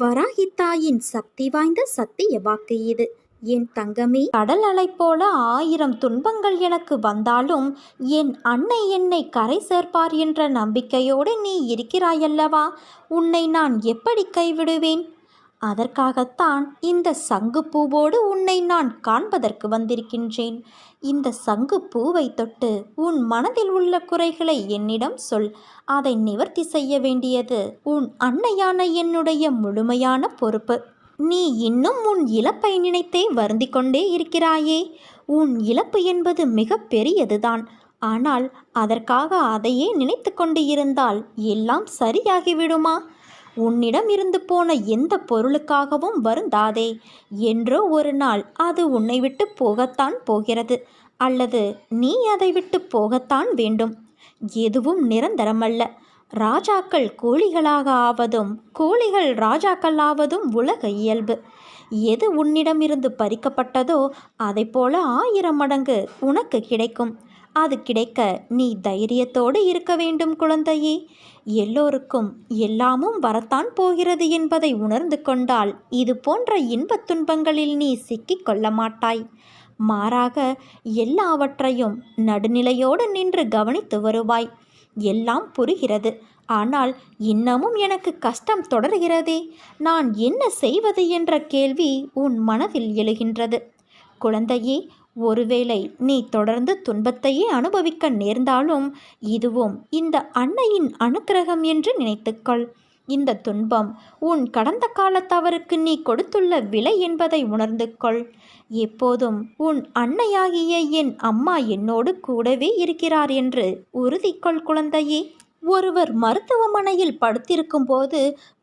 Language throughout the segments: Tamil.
வராகி தாயின் சக்தி வாய்ந்த சத்திய வாக்கு இது. என் தங்கமே, கடல் அலை போல 1000 துன்பங்கள் எனக்கு வந்தாலும் என் அன்னை என்னை கரை சேர்ப்பார் என்ற நம்பிக்கையோடு நீ இருக்கிறாயல்லவா? உன்னை நான் எப்படி கைவிடுவேன்? அதற்காகத்தான் இந்த சங்கு பூவோடு உன்னை நான் காண்பதற்கு வந்திருக்கின்றேன். இந்த சங்கு பூவை தொட்டு உன் மனதில் உள்ள குறைகளை என்னிடம் சொல். அதை நிவர்த்தி செய்ய வேண்டியது உன் அன்னையான என்னுடைய முழுமையான பொறுப்பு. நீ இன்னும் உன் இழப்பை நினைத்தே வருந்தி கொண்டே இருக்கிறாயே. உன் இழப்பு என்பது மிக பெரியதுதான். ஆனால் அதற்காக அதையே நினைத்து கொண்டு இருந்தால் எல்லாம் சரியாகிவிடுமா? உன்னிடம் இருந்து போன எந்த பொருளுக்காகவும் வருந்தாதே. என்றோ ஒரு நாள் அது உன்னை விட்டு போகத்தான் போகிறது, அல்லது நீ அதை விட்டு போகத்தான் வேண்டும். எதுவும் நிரந்தரமல்ல. ராஜாக்கள் கூலிகளாக ஆவதும் கூலிகள் ராஜாக்கள் ஆவதும் உலக இயல்பு. எது உன்னிடமிருந்து பறிக்கப்பட்டதோ அதை போல 1000 மடங்கு உனக்கு கிடைக்கும். அது கிடைக்க நீ தைரியத்தோடு இருக்க வேண்டும் குழந்தையே. எல்லோருக்கும் எல்லாமும் வரத்தான் போகிறது என்பதை உணர்ந்து கொண்டால் இது போன்ற இன்பத் துன்பங்களில் நீ சிக்கிக் கொள்ள மாட்டாய். மாறாக எல்லாவற்றையும் நடுநிலையோடு நின்று கவனித்து வருவாய். எல்லாம் புரிகிறது. ஆனால் இன்னமும் எனக்கு கஷ்டம் தொடர்கிறதே, நான் என்ன செய்வது என்ற கேள்வி உன் மனதில் எழுகின்றது. குழந்தையே, ஒருவேளை நீ தொடர்ந்து துன்பத்தையே அனுபவிக்க நேர்ந்தாலும் இதுவும் இந்த அன்னையின் அனுக்கிரகம் என்று நினைத்துக்கொள். இந்த துன்பம் உன் கடந்த கால தவறுக்கு நீ கொடுத்துள்ள விலை என்பதை உணர்ந்து கொள். எப்போதும் உன் அன்னையாகிய என் அம்மா என்னோடு கூடவே இருக்கிறார் என்று உறுதி கொள் குழந்தையே. ஒருவர் மருத்துவமனையில் படுத்திருக்கும் போது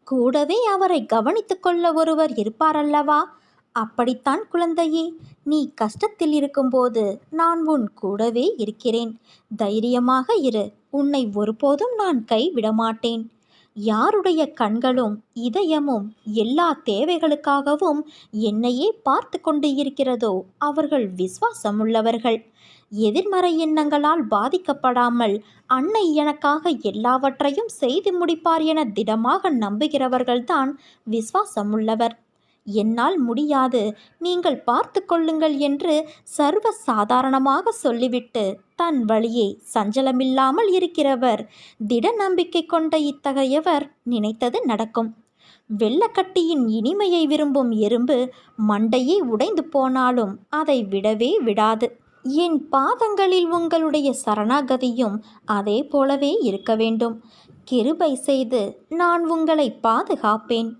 கூடவே அவரை கவனித்து கொள்ள ஒருவர் இருப்பாரல்லவா? அப்படித்தான் குழந்தையே, நீ கஷ்டத்தில் இருக்கும்போது நான் உன் கூடவே இருக்கிறேன். தைரியமாக இரு. உன்னை ஒருபோதும் நான் கைவிடமாட்டேன். யாருடைய கண்களும் இதயமும் எல்லா தேவைகளுக்காகவும் என்னையே பார்த்து கொண்டு இருக்கிறதோ அவர்கள் விசுவாசமுள்ளவர்கள். எதிர்மறை எண்ணங்களால் பாதிக்கப்படாமல் அன்னை எனக்காக எல்லாவற்றையும் செய்து முடிப்பார் என திடமாக நம்புகிறவர்கள்தான் விசுவாசமுள்ளவர். என்னால் முடியாது, நீங்கள் பார்த்து கொள்ளுங்கள் என்று சர்வ சாதாரணமாக சொல்லிவிட்டு தன் வழியே சஞ்சலமில்லாமல் இருக்கிறவர், திட நம்பிக்கை கொண்ட இத்தகையவர் நினைத்தது நடக்கும். வெள்ளக்கட்டியின் இனிமையை விரும்பும் எறும்பு மண்டையே உடைந்து போனாலும் அதை விடவே விடாது. என் பாதங்களில் உங்களுடைய சரணாகதியும் அதே போலவே இருக்க வேண்டும். கிருபை செய்து நான் உங்களை பாதுகாப்பேன்.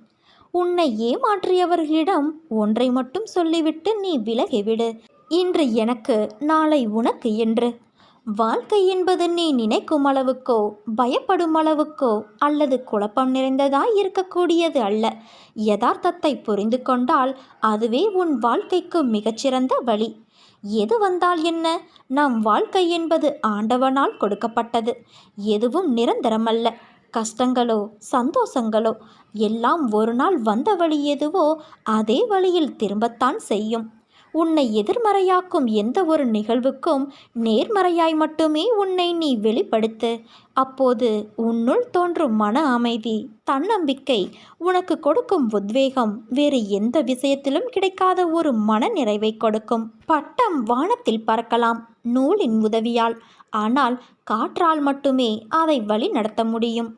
உன்னை ஏமாற்றியவர்களிடம் ஒன்றை மட்டும் சொல்லிவிட்டு நீ விலகிவிடு. இன்று எனக்கு, நாளை உனக்கு என்று. வாழ்க்கை என்பது நீ நினைக்கும் அளவுக்கோ பயப்படும் அளவுக்கோ அல்லது குழப்பம் நிறைந்ததாய் இருக்கக்கூடியது அல்ல. யதார்த்தத்தை புரிந்து கொண்டால் அதுவே உன் வாழ்க்கைக்கு மிகச்சிறந்த வழி. எது வந்தால் என்ன? நம் வாழ்க்கை என்பது ஆண்டவனால் கொடுக்கப்பட்டது. எதுவும் நிரந்தரமல்ல. கஷ்டங்களோ சந்தோஷங்களோ எல்லாம் ஒரு நாள் வந்த வழி எதுவோ அதே வழியில் திரும்பத்தான் செய்யும். உன்னை எதிர்மறையாக்கும் எந்த ஒரு நிகழ்வுக்கும் நேர்மறையாய் மட்டுமே உன்னை நீ வெளிப்படுத்து. அப்போது உன்னுள் தோன்றும் மன அமைதி, தன்னம்பிக்கை உனக்கு கொடுக்கும் உத்வேகம் வேறு எந்த விஷயத்திலும் கிடைக்காத ஒரு மன நிறைவை கொடுக்கும். பட்டம் வானத்தில் பறக்கலாம் நூலின் உதவியால். ஆனால் காற்றால் மட்டுமே அதை வழி நடத்த முடியும்.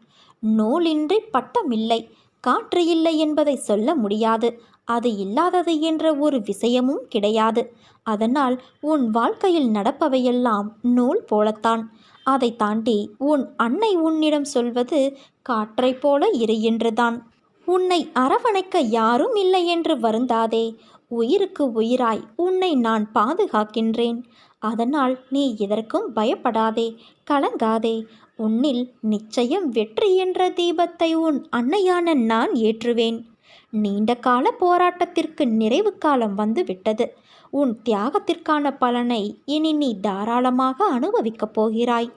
நூலின்றி பட்டம் இல்லை. காற்று இல்லை என்பதை சொல்ல முடியாது. அது இல்லாதது என்ற ஒரு விஷயமும் கிடையாது. அதனால் உன் வாழ்க்கையில் நடப்பவையெல்லாம் நூல் போலத்தான். அதை தாண்டி உன் அன்னை உன்னிடம் சொல்வது காற்றை போல இரு என்றுதான். உன்னை அரவணைக்க யாரும் இல்லை என்று வருந்தாதே. உயிருக்கு உயிராய் உன்னை நான் பாதுகாக்கின்றேன். அதனால் நீ எதற்கும் பயப்படாதே, கலங்காதே. உன்னில் நிச்சயம் வெற்றி என்ற தீபத்தை உன் அன்னையான நான் ஏற்றுவேன். நீண்ட கால போராட்டத்திற்கு நிறைவு காலம் வந்து விட்டது. உன் தியாகத்திற்கான பலனை இனி நீ தாராளமாக அனுபவிக்கப் போகிறாய்.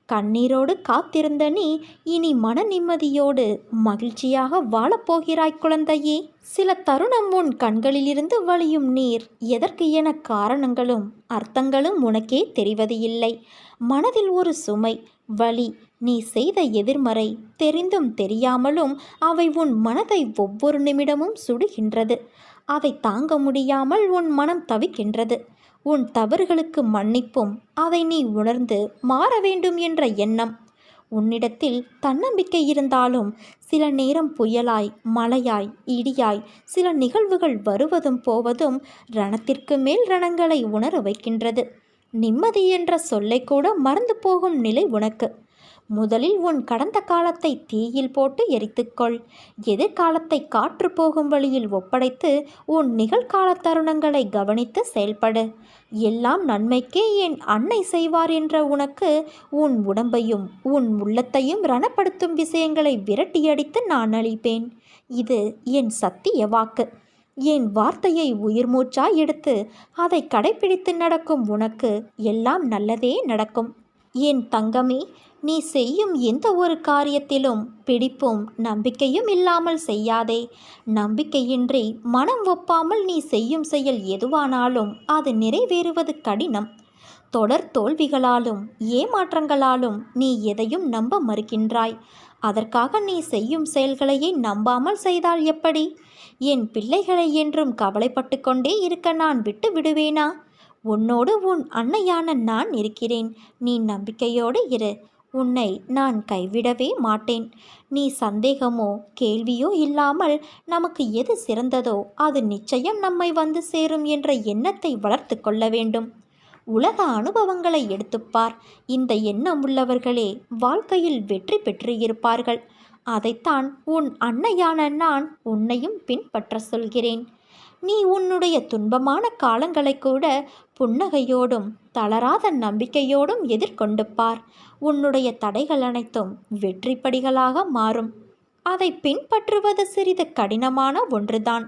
கண்ணீரோடு காத்திருந்த நீ இனி மன நிம்மதியோடு மகிழ்ச்சியாக வாழப்போகிறாய் குழந்தையே. சில தருணம் உன் கண்களிலிருந்து வழியும் நீர் எதற்கு என காரணங்களும் அர்த்தங்களும் உனக்கே தெரிவது இல்லை. மனதில் ஒரு சுமை, வலி, நீ செய்த எதிர்மறை தெரிந்தும் தெரியாமலும் அவை உன் மனதை ஒவ்வொரு நிமிடமும் சுடுகின்றது. அதை தாங்க முடியாமல் உன் மனம் தவிக்கின்றது. உன் தவறுகளுக்கு மன்னிப்பும் அதை நீ உணர்ந்து மாற வேண்டும் என்ற எண்ணம். உன்னிடத்தில் தன்னம்பிக்கை இருந்தாலும் சில நேரம் புயலாய், மழையாய், இடியாய் சில நிகழ்வுகள் வருவதும் போவதும் ரணத்திற்கு மேல் ரணங்களை உணர வைக்கின்றது. நிம்மதி என்ற சொல்லை கூட மறந்து போகும் நிலை உனக்கு. முதலில் உன் கடந்த காலத்தை தீயில் போட்டு எரித்துக்கொள். எதிர்காலத்தை காற்று போகும் வழியில் ஒப்படைத்து உன் நிகழ்கால தருணங்களை கவனித்து செயல்படு. எல்லாம் நன்மைக்கே என் அன்னை செய்வார் என்ற உனக்கு உன் உடம்பையும் உன் உள்ளத்தையும் ரணப்படுத்தும் விஷயங்களை விரட்டியடித்து நான் அளிப்பேன். இது என் சத்திய வாக்கு. என் வார்த்தையை உயிர் மூச்சாய் எடுத்து அதை கடைப்பிடித்து நடக்கும் உனக்கு எல்லாம் நல்லதே நடக்கும். என் தங்கமே, நீ செய்யும் எந்த ஒரு காரியத்திலும் பிடிப்பும் நம்பிக்கையும் இல்லாமல் செய்யாதே. நம்பிக்கையின்றி மனம் ஒப்பாமல் நீ செய்யும் செயல் எதுவானாலும் அது நிறைவேறுவது கடினம். தொடர் தோல்விகளாலும் ஏமாற்றங்களாலும் நீ எதையும் நம்ப மறுக்கின்றாய். அதற்காக நீ செய்யும் செயல்களையே நம்பாமல் செய்தால் எப்படி? என் பிள்ளைகளை என்றும் கவலைப்பட்டு கொண்டே இருக்க நான் விட்டு விடுவேனா? உன்னோடு உன் அன்னையான நான் இருக்கிறேன். நீ நம்பிக்கையோடு இரு. உன்னை நான் கைவிடவே மாட்டேன். நீ சந்தேகமோ கேள்வியோ இல்லாமல் நமக்கு எது சிறந்ததோ அது நிச்சயம் நம்மை வந்து சேரும் என்ற எண்ணத்தை வளர்த்து கொள்ள வேண்டும். உலக அனுபவங்களை எடுத்துப்பார். இந்த எண்ணம் உள்ளவர்களே வாழ்க்கையில் வெற்றி பெற்று இருப்பார்கள். அதைத்தான் உன் அன்னையான நான் உன்னையும் பின்பற்ற சொல்கிறேன். நீ உன்னுடைய துன்பமான காலங்களை கூட புன்னகையோடும் தளராத நம்பிக்கையோடும் எதிர்கொண்டு பார். உன்னுடைய தடைகள் அனைத்தும் வெற்றிப்படிகளாக மாறும். அதை பின்பற்றுவது சிறிது கடினமான ஒன்றுதான்.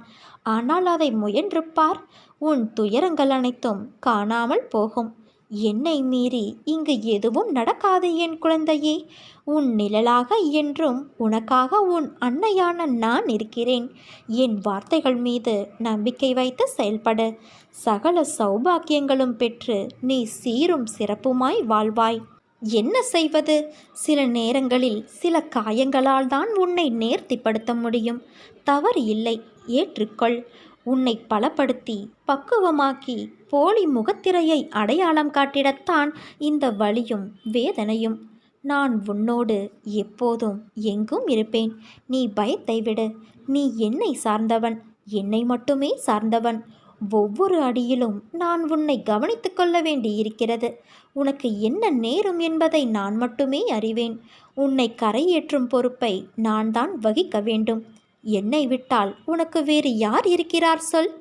ஆனால் அதை முயன்று பார். உன் துயரங்கள் அனைத்தும் காணாமல் போகும். என்னை மீறி இங்கு எதுவும் நடக்காது என் குழந்தையே. உன் நிழலாக என்றும் உனக்காக உன் அன்னையான நான் இருக்கிறேன். என் வார்த்தைகள் மீது நம்பிக்கை வைத்து செயல்படு. சகல சௌபாக்கியங்களும் பெற்று நீ சீரும் சிறப்புமாய் வாழ்வாய். என்ன செய்வது? சில நேரங்களில் சில காயங்களால் தான் உன்னை நேர்த்திப்படுத்த முடியும். தவறு இல்லை, ஏற்றுக்கொள். உன்னை பலப்படுத்தி பக்குவமாக்கி போலி முகத்திரையை அடையாளம் காட்டிடத்தான் இந்த வலியும் வேதனையும். நான் உன்னோடு எப்போதும் எங்கும் இருப்பேன். நீ பயத்தை விடு. நீ என்னை சார்ந்தவன், என்னை மட்டுமே சார்ந்தவன். ஒவ்வொரு அடியிலும் நான் உன்னை கவனித்து கொள்ள வேண்டியிருக்கிறது. உனக்கு என்ன நேரும் என்பதை நான் மட்டுமே அறிவேன். உன்னை கரையேற்றும் பொறுப்பை நான் தான் வகிக்க வேண்டும். என்னை விட்டால் உனக்கு வேறு யார் இருக்கிறார் சொல்?